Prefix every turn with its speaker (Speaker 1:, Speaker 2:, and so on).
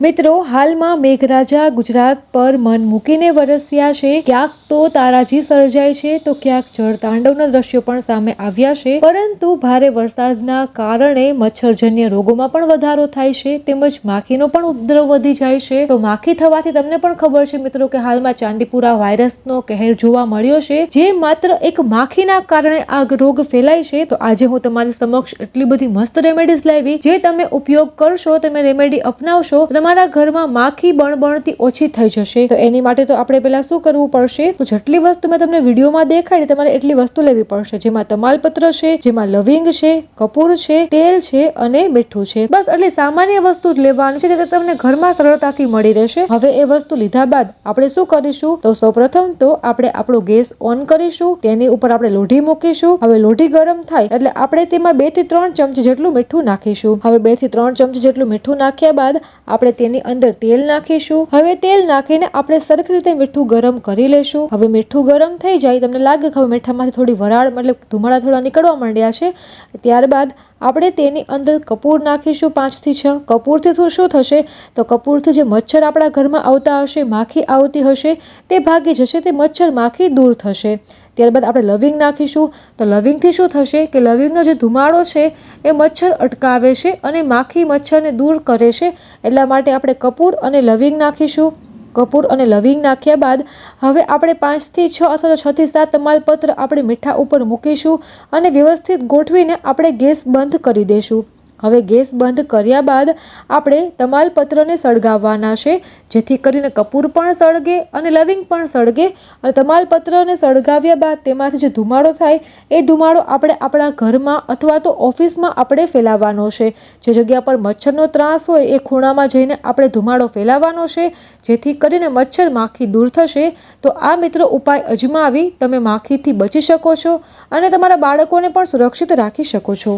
Speaker 1: મિત્રો, હાલમાં મેઘરાજા ગુજરાત પર મન મૂકીને વરસ્યા છે. ક્યાંક તો તારાજી સર્જાય છે, તો ક્યાંક જળતાંડવના દ્રશ્યો પણ સામે આવ્યા છે. પરંતુ ભારે વરસાદના કારણે મચ્છરજન્ય રોગોમાં પણ વધારો થાય છે, તેમજ માખીનો પણ ઉપદ્રવ વધી જાય છે. તો માખી થવાથી તમને પણ ખબર છે મિત્રો કે હાલમાં ચાંદીપુરા વાયરસનો કહેર જોવા મળ્યો છે, જે માત્ર એક માખીના કારણે આ રોગ ફેલાય છે. તો આજે હું તમારી સમક્ષ એટલી બધી મસ્ત રેમેડીઝ લાવી, જે તમે ઉપયોગ કરશો, તમે રેમેડી અપનાવશો, તમારા ઘરમાં માખી બણબણતી ઓછી થઈ જશે. તો એની માટે તો આપણે પહેલા શું કરવું પડશે? તો જેટલી વસ્તુ મેં તમને વિડીયોમાં દેખાડી, તમારે એટલી વસ્તુ લેવી પડશે. જેમાં તમાલપત્ર છે, જેમાં લવિંગ છે, કપૂર છે, તેલ છે અને મીઠું છે. બસ આટલી સામાન્ય વસ્તુ જ લેવાની છે, જે તમને ઘરમાં સરળતાથી મળી રહેશે. હવે એ વસ્તુ લીધા બાદ આપણે શું કરીશું? તો સૌપ્રથમ તો આપણે આપણો ગેસ ઓન કરીશું, તેની ઉપર આપણે લોઢી મૂકીશું. હવે લોઢી ગરમ થાય એટલે આપણે તેમાં 2 થી 3 ચમચી જેટલું મીઠું નાખીશું. હવે 2 થી 3 ચમચી જેટલું મીઠું નાખ્યા બાદ આપણે તેની અંદર તેલ નાખીશું. હવે તેલ નાખીને આપણે સરખી રીતે મીઠું ગરમ કરી લેશું. હવે મીઠું ગરમ થઈ જાય, તમને લાગે કે હવે મીઠામાંથી થોડી વરાળ મતલબ ધુમાડા થોડા નીકળવા માંડ્યા છે, ત્યારબાદ આપણે તેની અંદર કપૂર નાખીશું 5 થી 6. કપૂરથી શું થશે? તો કપૂરથી જે મચ્છર આપણા ઘરમાં આવતા હશે, માખી આવતી હશે, તે ભાગી જશે, તે મચ્છર માખી દૂર થશે. ત્યારબાદ આપણે લવિંગ નાખીશું. તો લવિંગથી શું થશે કે લવિંગનો જે ધુમાડો છે એ મચ્છર અટકાવે છે અને માખી મચ્છરને દૂર કરે છે. એટલા માટે આપણે કપૂર અને લવિંગ નાખીશું. કપૂર અને લવિંગ નાખ્યા બાદ હવે આપણે 5 થી 6 અથવા તો 6 થી 7 તમાલપત્ર આપણે મીઠા ઉપર મૂકીશું અને વ્યવસ્થિત ગોઠવીને આપણે ગેસ બંધ કરી દઈશું. હવે ગેસ બંધ કર્યા બાદ આપણે તમાલપત્રને સળગાવવાના છે, જેથી કરીને કપૂર પણ સળગે અને લવિંગ પણ સળગે. અને તમાલપત્રને સળગાવ્યા બાદ તેમાંથી જે ધુમાડો થાય એ ધુમાડો આપણે આપણા ઘરમાં અથવા તો ઓફિસમાં આપણે ફેલાવવાનો છે. જે જગ્યા પર મચ્છરનો ત્રાસ હોય એ ખૂણામાં જઈને આપણે ધુમાડો ફેલાવવાનો છે, જેથી કરીને મચ્છર માખી દૂર થશે. તો આ મિત્રો ઉપાય અજમાવી તમે માખીથી બચી શકો છો અને તમારા બાળકોને પણ સુરક્ષિત રાખી શકો છો.